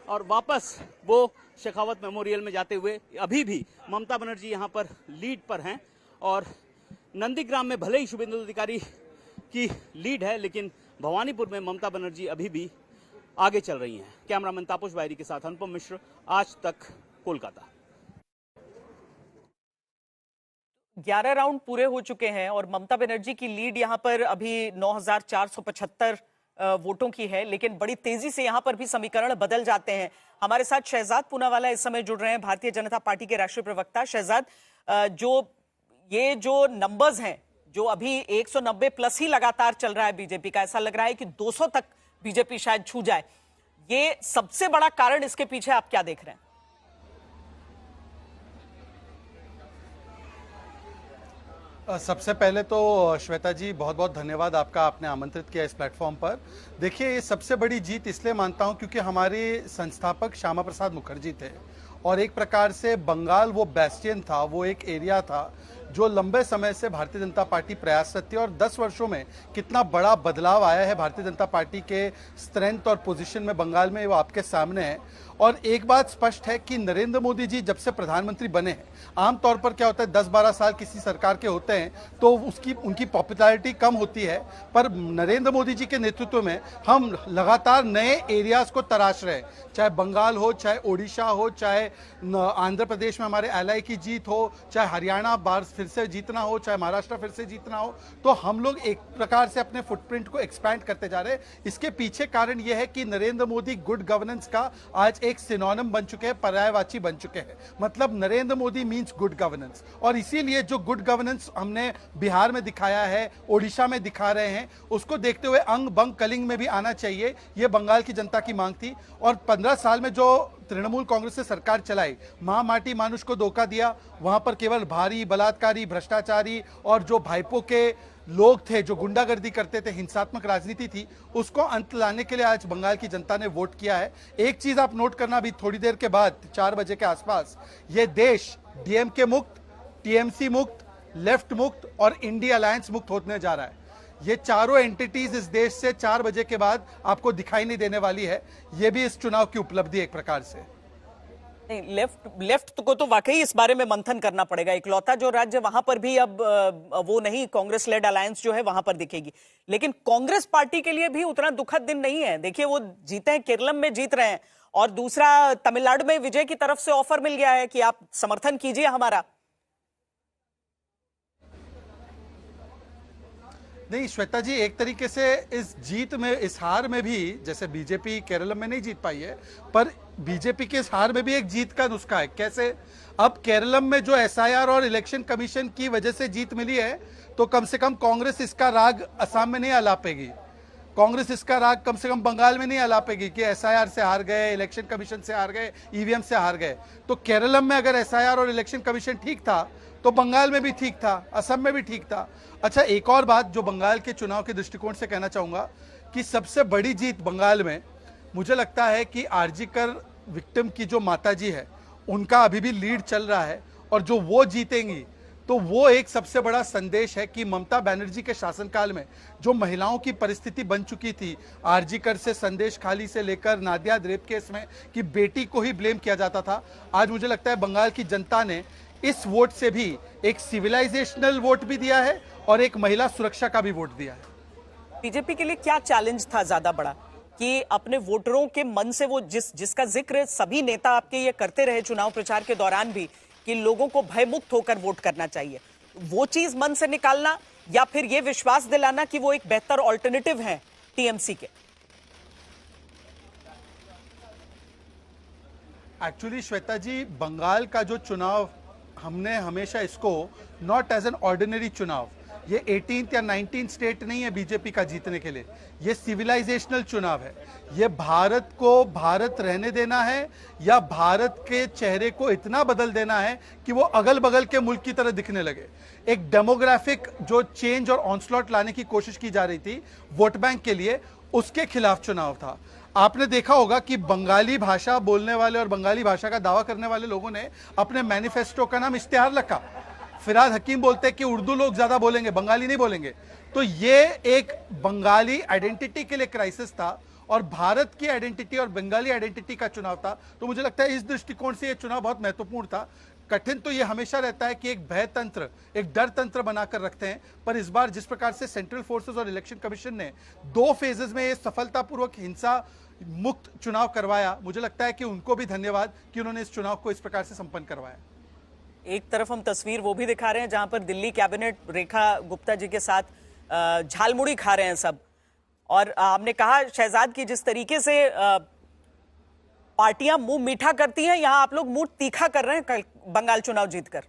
और वापस वो शेखावत मेमोरियल में जाते हुए अभी भी ममता बनर्जी यहां पर लीड पर हैं। और नंदीग्राम में भले ही शुभेंदु अधिकारी की लीड है, लेकिन भवानीपुर में ममता बनर्जी अभी भी आगे चल रही हैं। कैमरामैन तापस बायरी के साथ अनुपम मिश्र, आज तक, कोलकाता। 11 राउंड पूरे हो चुके हैं और ममता बनर्जी की लीड यहां पर अभी 9,475 वोटों की है, लेकिन बड़ी तेजी से यहां पर भी समीकरण बदल जाते हैं। हमारे साथ शहजाद पूनावाला इस समय जुड़ रहे हैं, भारतीय जनता पार्टी के राष्ट्रीय प्रवक्ता। शहजाद, जो नंबर्स हैं, जो अभी 190 प्लस ही लगातार चल रहा है बीजेपी का, ऐसा लग रहा है कि 200 तक बीजेपी शायद छू जाए, ये सबसे बड़ा कारण इसके पीछे आप क्या देख रहे हैं? सबसे पहले तो श्वेता जी बहुत बहुत धन्यवाद आपका, आपने आमंत्रित किया इस प्लेटफॉर्म पर। देखिए, ये सबसे बड़ी जीत इसलिए मानता हूं क्योंकि हमारे संस्थापक श्यामा प्रसाद मुखर्जी थे और एक प्रकार से बंगाल वो बैस्टियन था, वो एक एरिया था जो लंबे समय से भारतीय जनता पार्टी प्रयासरत थी। और 10 वर्षों में कितना बड़ा बदलाव आया है भारतीय जनता पार्टी के स्ट्रेंथ और पोजीशन में बंगाल में, वो आपके सामने है। और एक बात स्पष्ट है कि नरेंद्र मोदी जी जब से प्रधानमंत्री बने हैं, आमतौर पर क्या होता है 10-12 साल किसी सरकार के होते हैं तो उनकी पॉपुलैरिटी कम होती है, पर नरेंद्र मोदी जी के नेतृत्व में हम लगातार नए एरियाज को तराश रहे हैं, चाहे बंगाल हो, चाहे ओडिशा हो, चाहे आंध्र प्रदेश में हमारे एलआई की जीत हो, चाहे हरियाणा बार फिर से जीतना हो, चाहे महाराष्ट्र फिर से जीतना हो। तो हम लोग एक प्रकार से अपने फुटप्रिंट को एक्सपैंड करते जा रहे हैं। इसके पीछे कारण यह है कि नरेंद्र मोदी गुड गवर्नेंस का आज एक सिनोनिम बन चुके हैं, पर्यायवाची बन चुके हैं। मतलब Narendra Modi means good governance, और इसीलिए जो गुड गवर्नेंस हमने बिहार में दिखाया है, ओडिशा में दिखा रहे हैं, उसको देखते हुए अंग बंग कलिंग में भी आना चाहिए, यह बंगाल की जनता की मांग थी। और 15 साल में जो तृणमूल कांग्रेस से सरकार चलाई, मां माटी मानुष को धोखा दिया, वहां पर केवल भारी बलात्कारी, भ्रष्टाचारी और जो भाईपों के लोग थे जो गुंडागर्दी करते थे, हिंसात्मक राजनीति थी, उसको अंत लाने के लिए आज बंगाल की जनता ने वोट किया है। एक चीज आप नोट करना, भी थोड़ी देर के बाद 4 बजे के आसपास ये देश डीएमके मुक्त, टीएमसी मुक्त, लेफ्ट मुक्त और इंडिया अलायंस मुक्त होने जा रहा है। ये चारों एंटिटीज इस देश से 4 बजे के बाद आपको दिखाई नहीं देने वाली है। ये भी इस चुनाव की उपलब्धि एक प्रकार से। लेफ्ट को तो वाकई इस बारे में मंथन करना पड़ेगा। इकलौता जो राज्य वहां पर भी अब वो नहीं, कांग्रेस लेड अलायंस जो है वहां पर दिखेगी, लेकिन कांग्रेस पार्टी के लिए भी उतना दुखद दिन नहीं है। देखिए, वो जीते हैं, केरलम में जीत रहे हैं, और दूसरा तमिलनाडु में विजय की तरफ से ऑफर मिल गया है कि आप समर्थन कीजिए हमारा। नहीं श्वेता जी, एक तरीके से इस जीत में, इस हार में भी, जैसे बीजेपी केरल में नहीं जीत पाई है, पर बीजेपी के इस हार में भी एक जीत का नुस्खा है। कैसे? अब केरलम में जो एसआईआर और इलेक्शन कमीशन की वजह से जीत मिली है, तो कम से कम कांग्रेस इसका राग असम में नहीं आलापेगी, कांग्रेस इसका राग कम से कम बंगाल में नहीं आलापेगी कि एसआईआर से हार गए, इलेक्शन कमीशन से हार गए, ईवीएम से हार गए। तो केरलम में अगर एसआईआर और इलेक्शन कमीशन ठीक था तो बंगाल में भी ठीक था, असम में भी ठीक था। अच्छा, एक और बात जो बंगाल के चुनाव के दृष्टिकोण से कहना चाहूंगा कि सबसे बड़ी जीत बंगाल में मुझे लगता है कि आरजीकर विक्टिम की जो माताजी है, उनका अभी भी लीड चल रहा है, और जो वो जीतेंगी तो वो एक सबसे बड़ा संदेश है कि ममता बनर्जी के शासनकाल में जो महिलाओं की परिस्थिति बन चुकी थी, आरजीकर से संदेश खाली से लेकर नादिया रेप केस में कि बेटी को ही ब्लेम किया जाता था, आज मुझे लगता है बंगाल की जनता ने इस वोट से भी एक सिविलाइजेशनल वोट भी दिया है और एक महिला सुरक्षा का भी वोट दिया है। बीजेपी के लिए क्या चैलेंज था ज्यादा बड़ा कि अपने वोटरों के मन से वो जिसका जिक्र सभी नेता आपके ये करते रहे चुनाव प्रचार के दौरान भी, कि लोगों को भयमुक्त होकर वोट करना चाहिए, वो चीज मन से निकालना, या फिर ये विश्वास दिलाना कि वो एक बेहतर ऑल्टरनेटिव है टीएमसी के? एक्चुअली श्वेता जी, बंगाल का जो चुनाव, हमने हमेशा इसको नॉट एज एन ऑर्डिनरी चुनाव, ये 18th या 19th स्टेट नहीं है बीजेपी का जीतने के लिए, ये सिविलाइजेशनल चुनाव है। ये भारत को भारत रहने देना है या भारत के चेहरे को इतना बदल देना है कि वो अगल बगल के मुल्क की तरह दिखने लगे। एक डेमोग्राफिक जो चेंज और ऑनस्लॉट लाने की कोशिश की जा रही थी वोट बैंक के लिए, उसके खिलाफ चुनाव था। आपने देखा होगा कि बंगाली भाषा बोलने वाले और बंगाली भाषा का दावा करने वाले लोगों ने अपने मैनिफेस्टो का नाम इश्तिहार रखा। फिराद हकीम बोलते हैं कि उर्दू लोग ज्यादा बोलेंगे, बंगाली नहीं बोलेंगे। तो ये एक बंगाली आइडेंटिटी के लिए क्राइसिस था और भारत की आइडेंटिटी और बंगाली आइडेंटिटी का चुनाव था। तो मुझे लगता है इस दृष्टिकोण से यह चुनाव बहुत महत्वपूर्ण था। कठिन तो ये हमेशा रहता है कि एक भय तंत्र, एक डर तंत्र बनाकर रखते हैं, पर इस बार जिस प्रकार से सेंट्रल फोर्सेस और इलेक्शन कमीशन ने 2 फेजेस में ये सफलतापूर्वक हिंसा मुक्त चुनाव करवाया, मुझे लगता है कि उनको भी धन्यवाद कि उन्होंने इस चुनाव को इस प्रकार से संपन्न करवाया। एक तरफ हम तस्वीर वो भी दिखा रहे हैं जहां पर दिल्ली कैबिनेट रेखा गुप्ता जी के साथ झालमुड़ी खा रहे हैं सब। और हमने कहा शहजाद की जिस तरीके से पार्टियां मुंह मीठा करती हैं, यहां आप लोग मुंह तीखा कर रहे हैं कल बंगाल चुनाव जीतकर।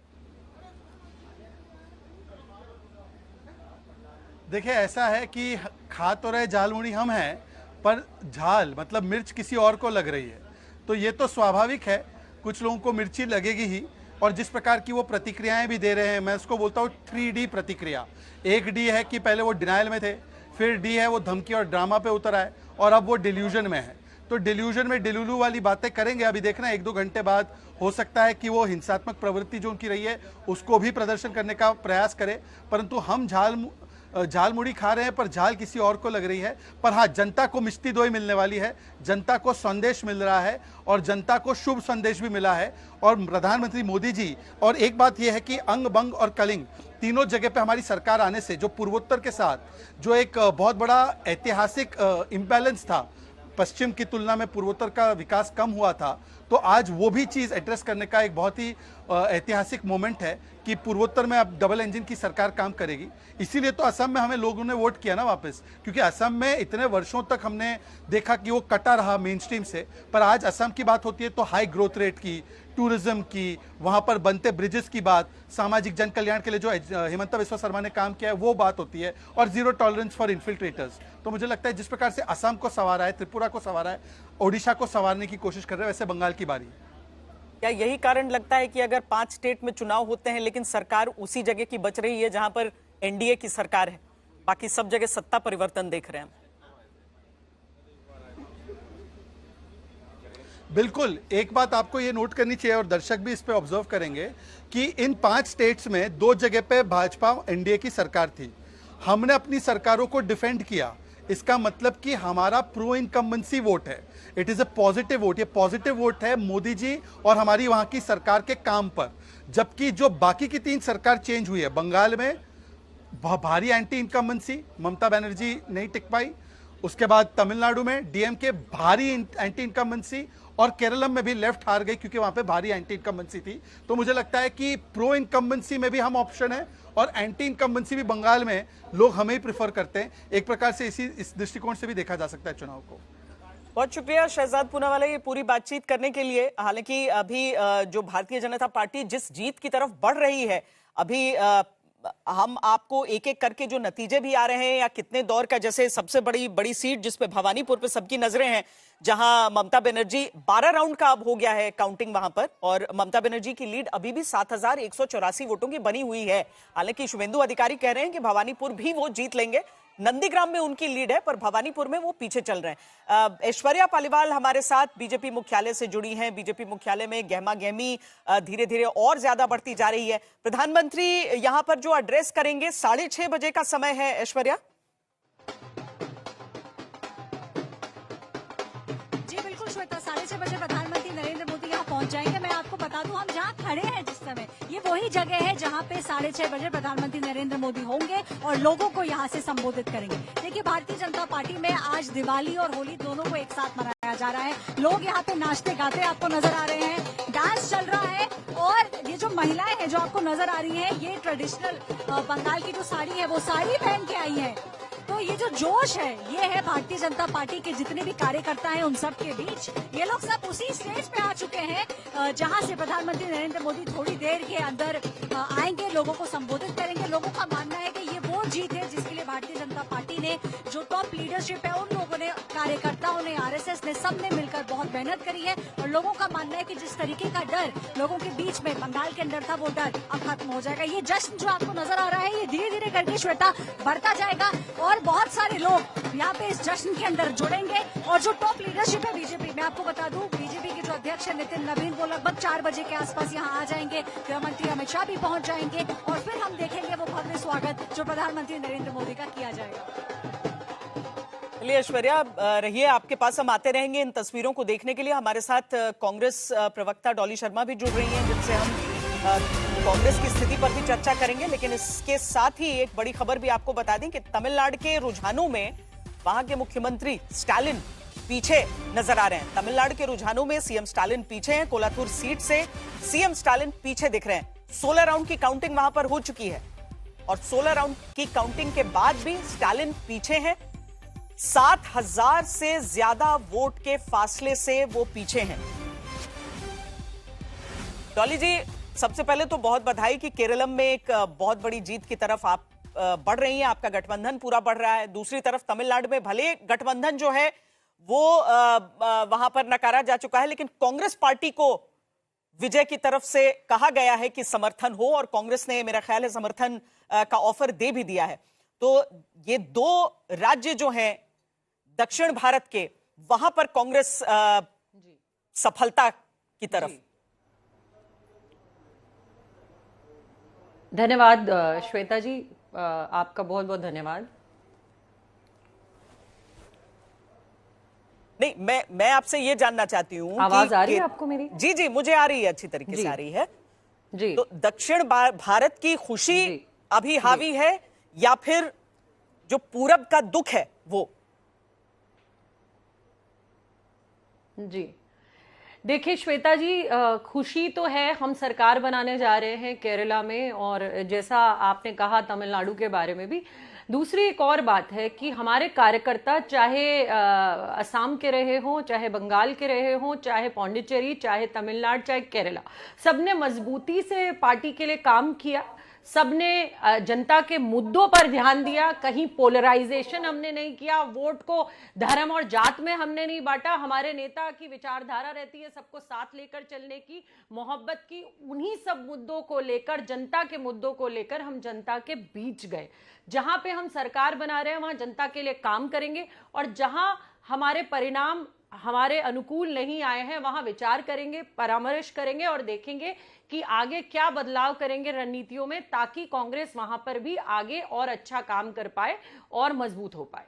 देखिए ऐसा है कि खा तो रहे झालमुड़ी हम हैं, पर झाल मतलब मिर्च किसी और को लग रही है, तो ये तो स्वाभाविक है, कुछ लोगों को मिर्ची लगेगी ही। और जिस प्रकार की वो प्रतिक्रियाएं भी दे रहे हैं, मैं उसको बोलता हूँ 3D प्रतिक्रिया। एक डी है कि पहले वो डिनाइल में थे, फिर डी है वो धमकी और ड्रामा पे उतर आए, और अब वो डिल्यूजन में है। तो डिल्यूजन में डिलुलू वाली बातें करेंगे। अभी देखना 1-2 घंटे बाद हो सकता है कि वो हिंसात्मक प्रवृत्ति जो उनकी रही है उसको भी प्रदर्शन करने का प्रयास करें, परंतु हम झालमुड़ी खा रहे हैं पर झाल किसी और को लग रही है। पर हाँ, जनता को मिष्टी दोई मिलने वाली है, जनता को संदेश मिल रहा है और जनता को शुभ संदेश भी मिला है। और प्रधानमंत्री मोदी जी, और एक बात यह है कि अंग बंग और कलिंग तीनों जगह पे हमारी सरकार आने से जो पूर्वोत्तर के साथ जो एक बहुत बड़ा ऐतिहासिक इम्बैलेंस था, पश्चिम की तुलना में पूर्वोत्तर का विकास कम हुआ था, तो आज वो भी चीज़ एड्रेस करने का एक बहुत ही ऐतिहासिक मोमेंट है कि पूर्वोत्तर में अब डबल इंजन की सरकार काम करेगी। इसीलिए तो असम में हमें लोगों ने वोट किया ना वापस, क्योंकि असम में इतने वर्षों तक हमने देखा कि वो कटा रहा मेन स्ट्रीम से। पर आज असम की बात होती है तो हाई ग्रोथ रेट की, टूरिज्म की, वहाँ पर बनते ब्रिजेस की बात, सामाजिक जन कल्याण के लिए जो हिमंता बिस्वा शर्मा ने काम किया है वो बात होती है, और जीरो टॉलरेंस फॉर इन्फिल्ट्रेटर्स। तो मुझे लगता है जिस प्रकार से असम को संवारा है, त्रिपुरा को संवारा है, ओडिशा को संवारने की कोशिश कर रहे हैं, वैसे बंगाल की बारी। क्या यही कारण लगता है कि अगर 5 स्टेट में चुनाव होते हैं लेकिन सरकार उसी जगह की बच रही है जहां पर एनडीए की सरकार है, बाकी सब जगह सत्ता परिवर्तन देख रहे हैं? बिल्कुल, एक बात आपको ये नोट करनी चाहिए और दर्शक भी इस पे ऑब्जर्व करेंगे कि इन 5 स्टेट्स में 2 जगह पे भाजपा एनडीए की सरकार थी। हमने अपनी सरकारों को डिफेंड किया, इसका मतलब कि हमारा प्रो इनकम्बेंसी वोट है, it is a positive vote. ये पॉजिटिव वोट है मोदी जी और हमारी वहां की सरकार के काम पर। जबकि जो बाकी की 3 सरकार चेंज हुई है, बंगाल में भारी एंटी इनकम्बेंसी, ममता बनर्जी नहीं टिक पाई, उसके बाद तमिलनाडु में डीएमके भारी एंटी इनकम्बेंसी, और केरलम में भी लेफ्ट हार गई क्योंकि वहां पे भारी एंटी इनकम्बेंसी थी। तो मुझे लगता है कि प्रो इनकम्बेंसी में भी हम ऑप्शन है और एंटी इनकम्बेंसी भी बंगाल में लोग हमें ही प्रेफर करते हैं। एक प्रकार से इस दृष्टिकोण से भी देखा जा सकता है चुनाव को। बहुत शुक्रिया शहजाद पूनावाला ये पूरी बातचीत करने के लिए। हालांकि अभी जो भारतीय जनता पार्टी जिस जीत की तरफ बढ़ रही है, अभी हम आपको एक एक करके जो नतीजे भी आ रहे हैं या कितने दौर का, जैसे सबसे बड़ी सीट जिसपे भवानीपुर पे सबकी नजरें हैं, जहां ममता बनर्जी 12 राउंड का अब हो गया है काउंटिंग वहां पर, और ममता बनर्जी की लीड अभी भी 7184 वोटों की बनी हुई है। हालांकि शुभेंदु अधिकारी कह रहे हैं कि भवानीपुर भी वो जीत लेंगे, नंदीग्राम में उनकी लीड है पर भवानीपुर में वो पीछे चल रहे हैं। ऐश्वर्या पालीवाल हमारे साथ बीजेपी मुख्यालय से जुड़ी हैं। बीजेपी मुख्यालय में गहमा गहमी धीरे धीरे और ज्यादा बढ़ती जा रही है। प्रधानमंत्री यहां पर जो एड्रेस करेंगे 6:30 बजे का समय है। ऐश्वर्या जी बिल्कुल श्वेता, 6:30 बजे प्रधानमंत्री नरेंद्र मोदी यहाँ पहुंच जाएंगे। मैं आपको बता दूं, हम जहाँ खड़े हैं जिस समय, ये वही जगह है जहाँ पे 6:30 बजे प्रधानमंत्री नरेंद्र मोदी होंगे और लोगों को यहाँ से संबोधित करेंगे। देखिए, भारतीय जनता पार्टी में आज दिवाली और होली दोनों को एक साथ मनाया जा रहा है। लोग यहाँ पे नाचते गाते आपको नजर आ रहे हैं, डांस चल रहा है, और ये जो महिलाएं हैं जो आपको नजर आ रही हैं, ये ट्रेडिशनल बंगाल की जो साड़ी है वो साड़ी पहन के आई है। तो ये जो जोश है, ये है भारतीय जनता पार्टी के जितने भी कार्यकर्ता हैं उन सब के बीच। ये लोग सब उसी स्टेज पे आ चुके हैं जहां से प्रधानमंत्री नरेंद्र मोदी थोड़ी देर के अंदर आएंगे, लोगों को संबोधित करेंगे। लोगों का मानना है कि ये वो जीत है जिसके लिए भारतीय जनता पार्टी ने, जो टॉप लीडरशिप है, उन लोगों ने, कार्यकर्ताओं ने, आरएसएस ने, सबने मिलकर बहुत मेहनत करी है। और लोगों का मानना है कि जिस तरीके का डर लोगों के बीच में बंगाल के अंदर था, वो डर अब खत्म हो जाएगा। ये जश्न जो आपको नजर आ रहा है, ये धीरे धीरे करके श्वेता बढ़ता जाएगा और बहुत सारे लोग यहाँ पे इस जश्न के अंदर जुड़ेंगे। और जो टॉप लीडरशिप है बीजेपी, मैं आपको बता दूं, बीजेपी के जो अध्यक्ष है नितिन नवीन, वो लगभग 4 बजे के आसपास यहाँ आ जाएंगे। गृह मंत्री अमित शाह भी पहुंच जाएंगे और फिर हम देखेंगे वो भव्य स्वागत जो प्रधानमंत्री नरेंद्र मोदी का किया जाएगा। चलिए ऐश्वर्या, रहिए, आपके पास हम आते रहेंगे इन तस्वीरों को देखने के लिए। हमारे साथ कांग्रेस प्रवक्ता डॉली शर्मा भी जुड़ रही हैं, जिनसे हम कांग्रेस की स्थिति पर भी चर्चा करेंगे। लेकिन इसके साथ ही एक बड़ी खबर भी आपको बता दें कि तमिलनाडु के रुझानों में वहां के मुख्यमंत्री स्टालिन पीछे नजर आ रहे हैं। तमिलनाडु के रुझानों में सीएम स्टालिन पीछे हैं। कोलाथूर सीट से सीएम स्टालिन पीछे दिख रहे हैं। 16 राउंड की काउंटिंग वहां पर हो चुकी है और 16 राउंड की काउंटिंग के बाद भी स्टालिन पीछे हैं। 7,000 से ज्यादा वोट के फासले से वो पीछे हैं। डॉली जी, सबसे पहले तो बहुत बधाई कि केरलम में एक बहुत बड़ी जीत की तरफ आप बढ़ रही हैं, आपका गठबंधन पूरा बढ़ रहा है। दूसरी तरफ तमिलनाडु में भले गठबंधन जो है वो वहां पर नकारा जा चुका है, लेकिन कांग्रेस पार्टी को विजय की तरफ से कहा गया है कि समर्थन हो और कांग्रेस ने मेरा ख्याल है समर्थन का ऑफर दे भी दिया है। तो ये दो राज्य जो हैं दक्षिण भारत के, वहां पर कांग्रेस सफलता की तरफ। धन्यवाद श्वेता जी, आपका बहुत बहुत धन्यवाद। नहीं, मैं आपसे ये जानना चाहती हूँ, आवाज आ रही है आपको मेरी? जी जी, मुझे आ रही है, अच्छी तरीके से आ रही है जी। तो दक्षिण भारत की खुशी अभी हावी है या फिर जो पूरब का दुख है वो? जी देखिए श्वेता जी, खुशी तो है, हम सरकार बनाने जा रहे हैं केरला में, और जैसा आपने कहा तमिलनाडु के बारे में भी। दूसरी एक और बात है कि हमारे कार्यकर्ता चाहे असम के रहे हों, चाहे बंगाल के रहे हों, चाहे पौंडीचेरी, चाहे तमिलनाडु, चाहे केरला, सबने मजबूती से पार्टी के लिए काम किया, सबने जनता के मुद्दों पर ध्यान दिया। कहीं पोलराइजेशन हमने नहीं किया, वोट को धर्म और जात में हमने नहीं बांटा। हमारे नेता की विचारधारा रहती है सबको साथ लेकर चलने की, मोहब्बत की। उन्हीं सब मुद्दों को लेकर, जनता के मुद्दों को लेकर हम जनता के बीच गए। जहां पे हम सरकार बना रहे हैं वहां जनता के लिए काम करेंगे, और जहां हमारे परिणाम हमारे अनुकूल नहीं आए हैं वहां विचार करेंगे, परामर्श करेंगे और देखेंगे कि आगे क्या बदलाव करेंगे रणनीतियों में, ताकि कांग्रेस वहां पर भी आगे और अच्छा काम कर पाए और मजबूत हो पाए।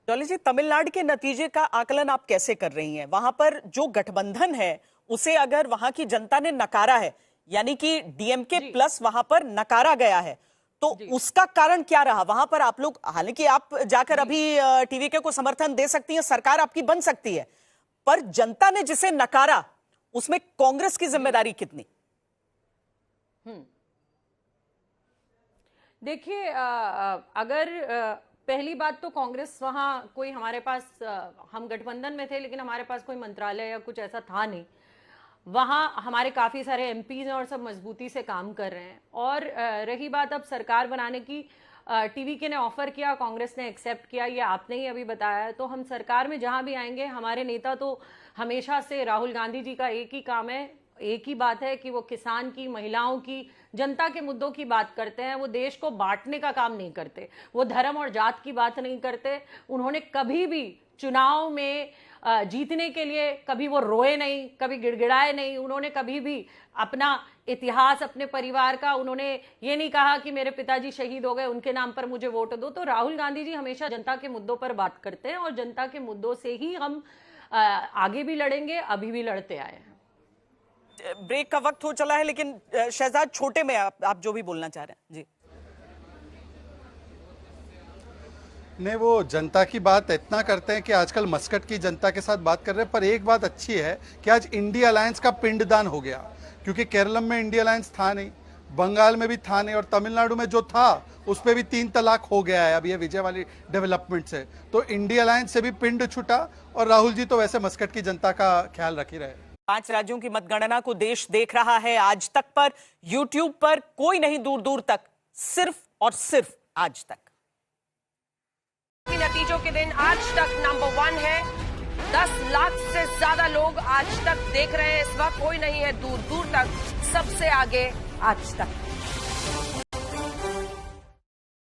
डॉली जी, तमिलनाडु के नतीजे का आकलन आप कैसे कर रही हैं? वहां पर जो गठबंधन है उसे अगर वहां की जनता ने नकारा है, यानी कि डीएमके प्लस वहां पर नकारा गया है, तो उसका कारण क्या रहा? वहां पर आप लोग, हालांकि आप जाकर अभी टीवीके को समर्थन दे सकती हैं, सरकार आपकी बन सकती है, पर जनता ने जिसे नकारा उसमें कांग्रेस की जिम्मेदारी कितनी? देखिए, अगर पहली बात तो कांग्रेस वहां कोई, हमारे पास हम गठबंधन में थे लेकिन हमारे पास कोई मंत्रालय या कुछ ऐसा था नहीं। वहां हमारे काफी सारे एमपीज हैं और सब मजबूती से काम कर रहे हैं। और रही बात अब सरकार बनाने की, टीवीके ने ऑफर किया, कांग्रेस ने एक्सेप्ट किया, ये आपने ही अभी बताया। तो हम सरकार में जहां भी आएंगे, हमारे नेता तो हमेशा से, राहुल गांधी जी का एक ही काम है, एक ही बात है कि वो किसान की, महिलाओं की, जनता के मुद्दों की बात करते हैं। वो देश को बांटने का काम नहीं करते, वो धर्म और जात की बात नहीं करते। उन्होंने कभी भी चुनाव में जीतने के लिए कभी वो रोए नहीं, कभी गिड़गिड़ाए नहीं। उन्होंने कभी भी अपना इतिहास, अपने परिवार का, उन्होंने ये नहीं कहा कि मेरे पिताजी शहीद हो गए, उनके नाम पर मुझे वोट दो। तो राहुल गांधी जी हमेशा जनता के मुद्दों पर बात करते हैं और जनता के मुद्दों से ही हम आगे भी लड़ेंगे, अभी भी लड़ते आए हैं। ब्रेक का वक्त हो चला है, लेकिन शहजाद छोटे में आप जो भी बोलना चाह रहे हैं जी। नहीं, वो जनता की बात इतना करते हैं कि आजकल मस्कट की जनता के साथ बात कर रहे हैं। पर एक बात अच्छी है कि आज इंडिया अलायंस का पिंडदान हो गया, क्योंकि केरलम में इंडिया अलायंस था नहीं, बंगाल में भी था नहीं, और तमिलनाडु में जो था उस पर भी 3 तलाक हो गया है अब ये विजय वाली डेवलपमेंट से। तो इंडिया अलायंस से भी पिंड छूटा, और राहुल जी तो वैसे मस्कट की जनता का ख्याल रख ही रहे। 5 राज्यों की मतगणना को देश देख रहा है आज तक पर, यूट्यूब पर कोई नहीं दूर दूर तक, सिर्फ और सिर्फ आज तक। नतीजों के दिन आज तक नंबर 1 है। 10 लाख से ज्यादा लोग आज तक देख रहे हैं। इस वक्त कोई नहीं है दूर दूर तक सबसे आगे आज तक।